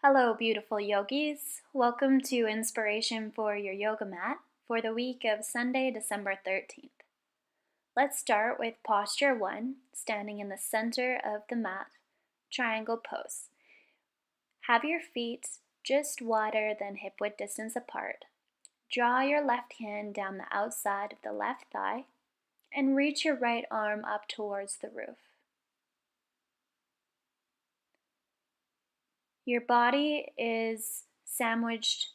Hello, beautiful yogis. Welcome to Inspiration for Your Yoga Mat for the week of Sunday, December 13th. Let's start with posture 1, standing in the center of the mat, triangle pose. Have your feet just wider than hip width distance apart. Draw your left hand down the outside of the left thigh and reach your right arm up towards the roof. Your body is sandwiched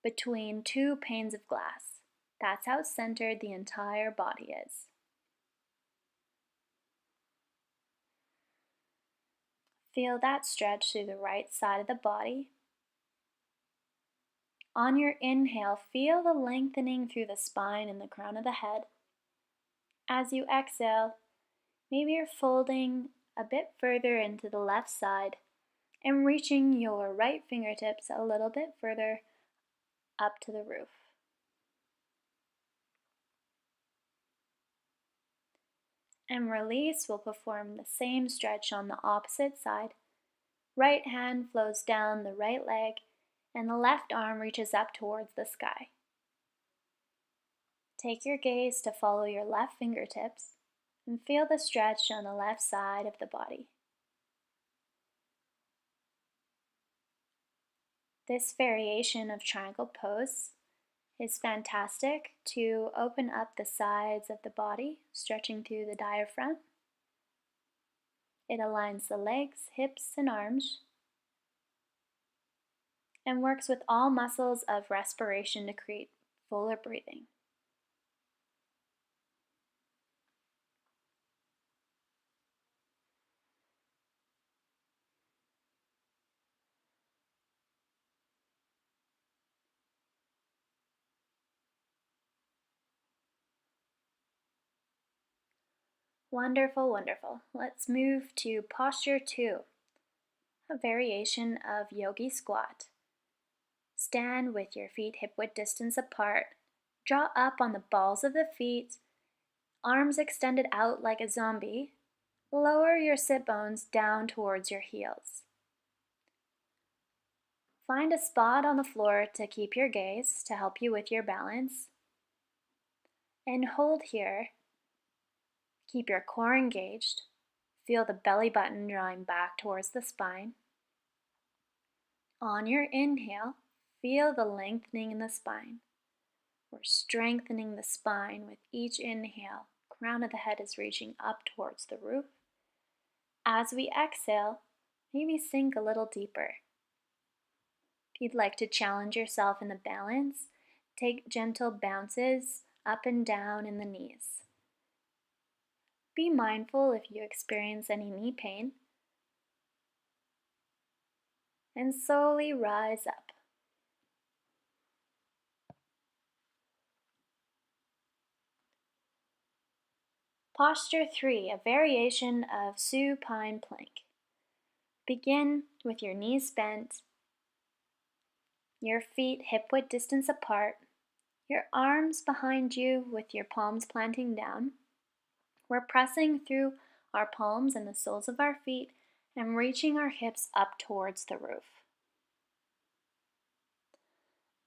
between two panes of glass. That's how centered the entire body is. Feel that stretch through the right side of the body. On your inhale, feel the lengthening through the spine and the crown of the head. As you exhale, maybe you're folding a bit further into the left side and reaching your right fingertips a little bit further up to the roof. And release, we'll perform the same stretch on the opposite side. Right hand flows down the right leg and the left arm reaches up towards the sky. Take your gaze to follow your left fingertips and feel the stretch on the left side of the body. This variation of triangle pose is fantastic to open up the sides of the body, stretching through the diaphragm. It aligns the legs, hips, and arms, and works with all muscles of respiration to create fuller breathing. Wonderful, wonderful. Let's move to posture 2, a variation of yogi squat. Stand with your feet hip width distance apart. Draw up on the balls of the feet, arms extended out like a zombie. Lower your sit bones down towards your heels. Find a spot on the floor to keep your gaze to help you with your balance. And hold here. Keep your core engaged. Feel the belly button drawing back towards the spine. On your inhale, feel the lengthening in the spine. We're strengthening the spine with each inhale. Crown of the head is reaching up towards the roof. As we exhale, maybe sink a little deeper. If you'd like to challenge yourself in the balance, take gentle bounces up and down in the knees. Be mindful if you experience any knee pain, and slowly rise up. Posture 3, a variation of supine plank. Begin with your knees bent, your feet hip width distance apart, your arms behind you with your palms planting down. We're pressing through our palms and the soles of our feet and reaching our hips up towards the roof.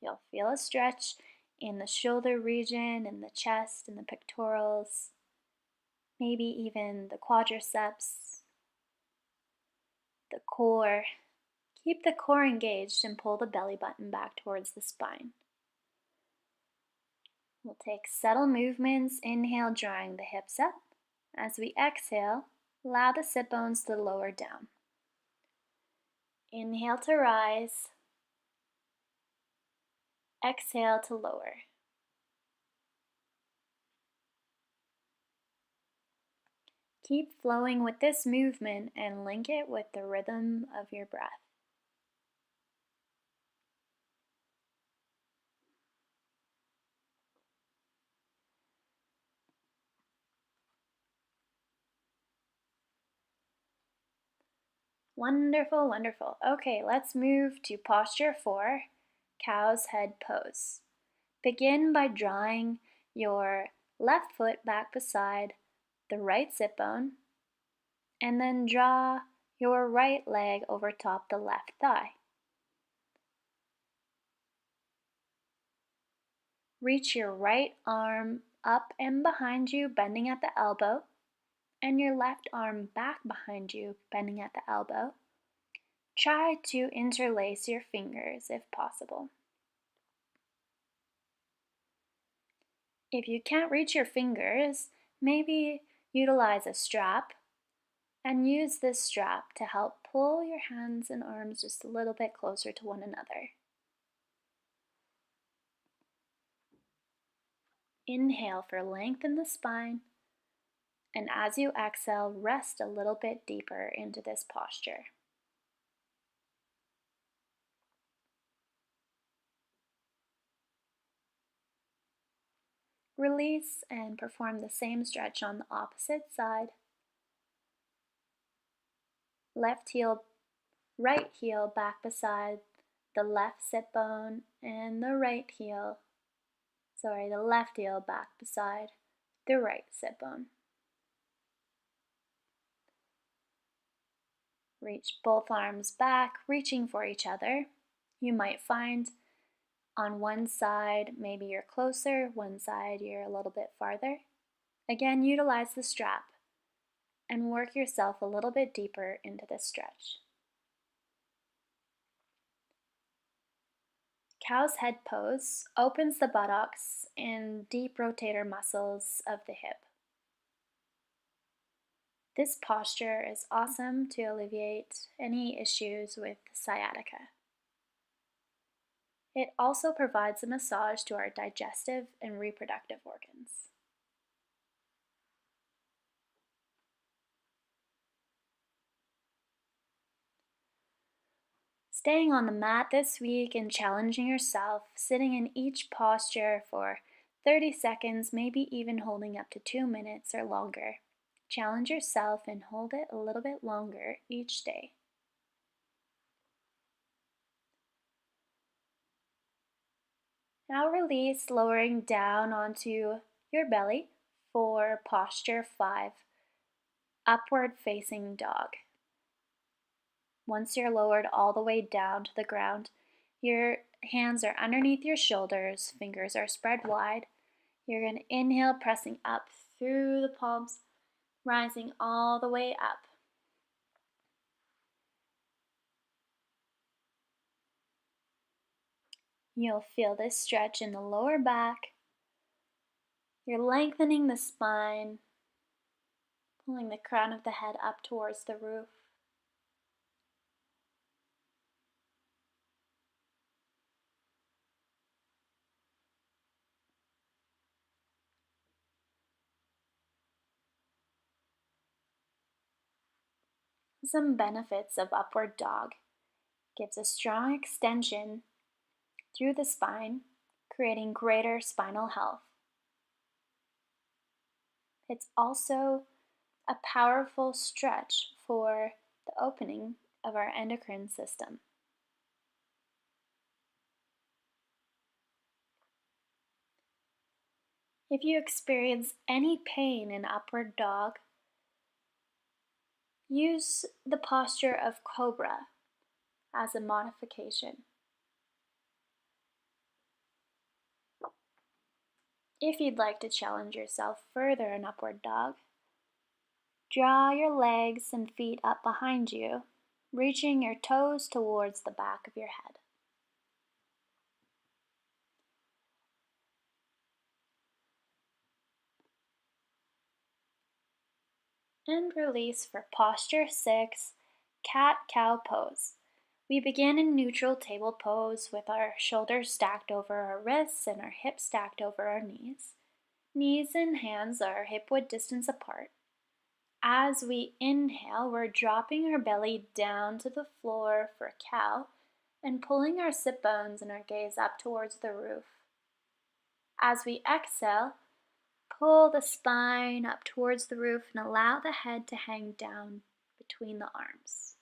You'll feel a stretch in the shoulder region, in the chest, in the pectorals, maybe even the quadriceps, the core. Keep the core engaged and pull the belly button back towards the spine. We'll take subtle movements. Inhale, drawing the hips up. As we exhale, allow the sit bones to lower down. Inhale to rise. Exhale to lower. Keep flowing with this movement and link it with the rhythm of your breath. Wonderful, wonderful. Okay, let's move to posture 4, cow's head pose. Begin by drawing your left foot back beside the right sit bone, and then draw your right leg over top the left thigh. Reach your right arm up and behind you, bending at the elbow, and your left arm back behind you, bending at the elbow. Try to interlace your fingers if possible. If you can't reach your fingers, maybe utilize a strap and use this strap to help pull your hands and arms just a little bit closer to one another. Inhale for length in the spine, and as you exhale, rest a little bit deeper into this posture. Release and perform the same stretch on the opposite side. Right heel back beside the left sit bone, and the left heel back beside the right sit bone. Reach both arms back, reaching for each other. You might find on one side, maybe you're closer, one side you're a little bit farther. Again, utilize the strap and work yourself a little bit deeper into this stretch. Cow's head pose opens the buttocks and deep rotator muscles of the hip. This posture is awesome to alleviate any issues with sciatica. It also provides a massage to our digestive and reproductive organs. Staying on the mat this week and challenging yourself, sitting in each posture for 30 seconds, maybe even holding up to 2 minutes or longer. Challenge yourself and hold it a little bit longer each day. Now release, lowering down onto your belly for posture 5, upward facing dog. Once you're lowered all the way down to the ground, your hands are underneath your shoulders, fingers are spread wide. You're going to inhale, pressing up through the palms, rising all the way up. You'll feel this stretch in the lower back. You're lengthening the spine, pulling the crown of the head up towards the roof. Some benefits of upward dog. Gives a strong extension through the spine, creating greater spinal health. It's also a powerful stretch for the opening of our endocrine system. If you experience any pain in upward dog, use the posture of cobra as a modification. If you'd like to challenge yourself further in upward dog, draw your legs and feet up behind you, reaching your toes towards the back of your head. And release for posture 6, cat-cow pose. We begin in neutral table pose with our shoulders stacked over our wrists and our hips stacked over our knees. Knees and hands are hip-width distance apart. As we inhale, we're dropping our belly down to the floor for cow and pulling our sit bones and our gaze up towards the roof. As we exhale, pull the spine up towards the roof and allow the head to hang down between the arms.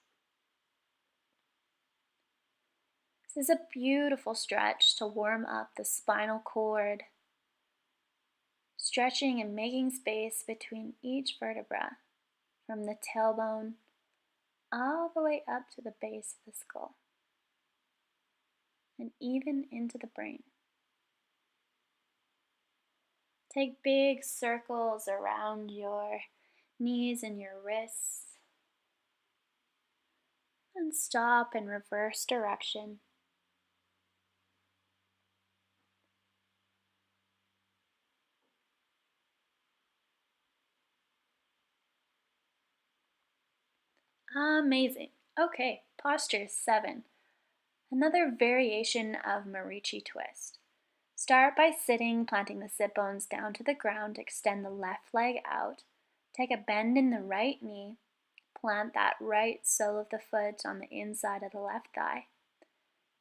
This is a beautiful stretch to warm up the spinal cord, stretching and making space between each vertebra, from the tailbone all the way up to the base of the skull, and even into the brain. Take big circles around your knees and your wrists. And stop and reverse direction. Amazing. Okay, posture 7. Another variation of Marichi twist. Start by sitting, planting the sit bones down to the ground, extend the left leg out, take a bend in the right knee, plant that right sole of the foot on the inside of the left thigh.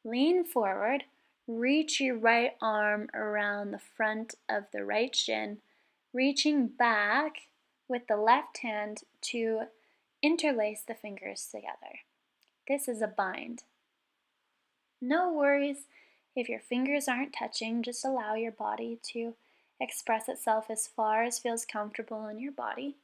Lean forward, reach your right arm around the front of the right shin, reaching back with the left hand to interlace the fingers together. This is a bind. No worries if your fingers aren't touching, just allow your body to express itself as far as feels comfortable in your body.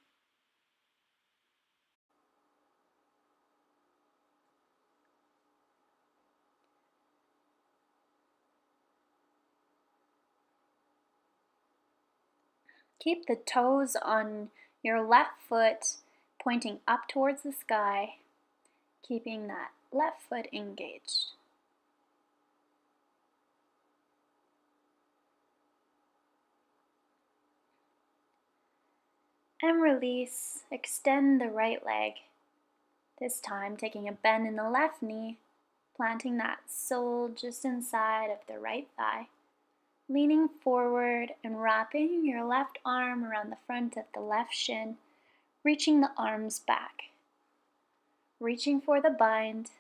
Keep the toes on your left foot pointing up towards the sky, keeping that left foot engaged. And release, extend the right leg. This time taking a bend in the left knee, planting that sole just inside of the right thigh. Leaning forward and wrapping your left arm around the front of the left shin, reaching the arms back. Reaching for the bind.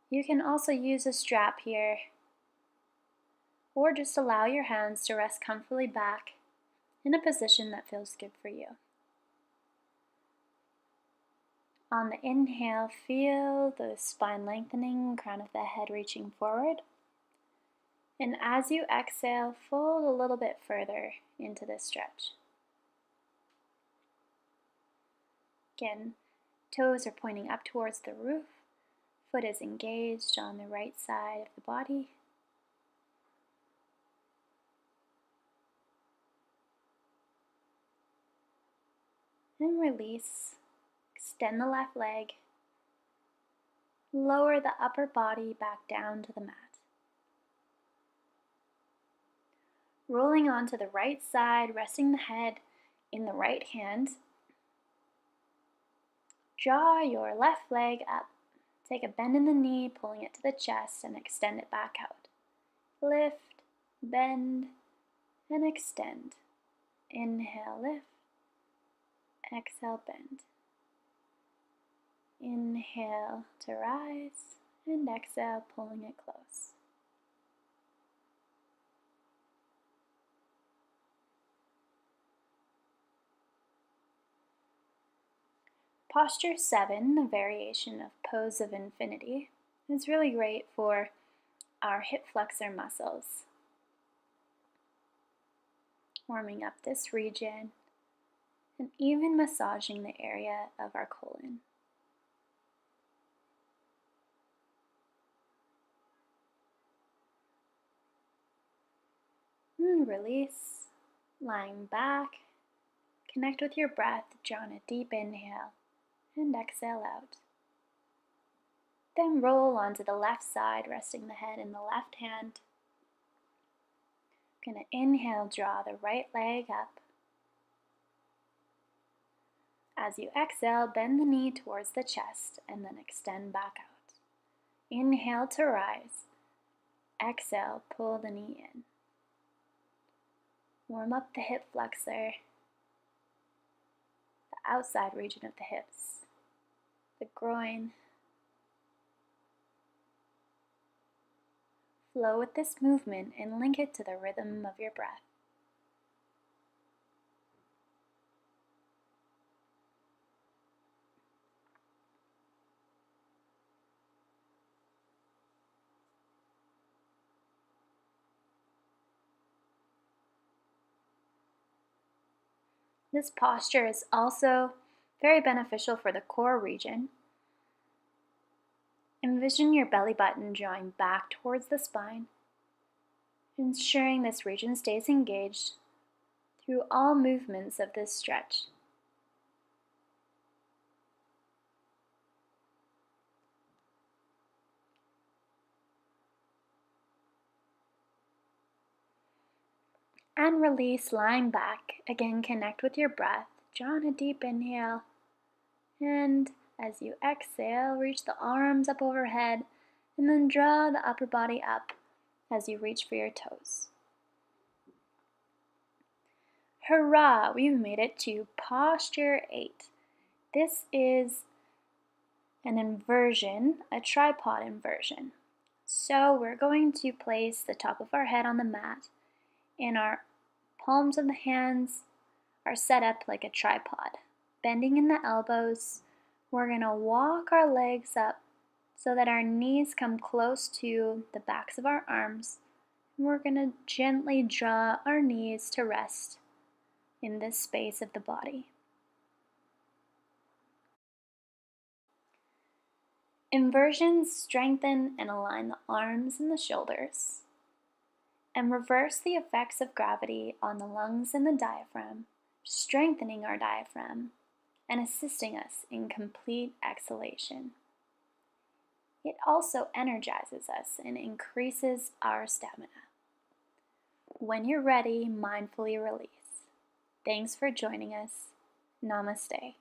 You can also use a strap here, or just allow your hands to rest comfortably back in a position that feels good for you. On the inhale, feel the spine lengthening, crown of the head reaching forward. And as you exhale, fold a little bit further into this stretch. Again, toes are pointing up towards the roof. Foot is engaged on the right side of the body. And release. Extend the left leg. Lower the upper body back down to the mat. Rolling onto the right side, resting the head in the right hand. Draw your left leg up. Take a bend in the knee, pulling it to the chest, and extend it back out. Lift, bend, and extend. Inhale, lift. Exhale, bend. Inhale to rise, and exhale, pulling it close. Posture 7, the variation of pose of infinity, is really great for our hip flexor muscles. Warming up this region and even massaging the area of our colon. And release, lying back. Connect with your breath, draw in a deep inhale and exhale out. Then roll onto the left side, resting the head in the left hand. Gonna inhale, draw the right leg up. As you exhale, bend the knee towards the chest and then extend back out. Inhale to rise. Exhale, pull the knee in. Warm up the hip flexor, the outside region of the hips, the groin. Flow with this movement and link it to the rhythm of your breath. This posture is also very beneficial for the core region. Envision your belly button drawing back towards the spine, ensuring this region stays engaged through all movements of this stretch. And release, lying back. Again, connect with your breath. Draw in a deep inhale. And as you exhale, reach the arms up overhead, and then draw the upper body up as you reach for your toes. Hurrah! We've made it to posture 8. This is an inversion, a tripod inversion. So we're going to place the top of our head on the mat, and our palms of the hands are set up like a tripod. Bending in the elbows, we're going to walk our legs up so that our knees come close to the backs of our arms. And we're going to gently draw our knees to rest in this space of the body. Inversions strengthen and align the arms and the shoulders, and reverse the effects of gravity on the lungs and the diaphragm, strengthening our diaphragm and assisting us in complete exhalation. It also energizes us and increases our stamina. When you're ready, mindfully release. Thanks for joining us. Namaste.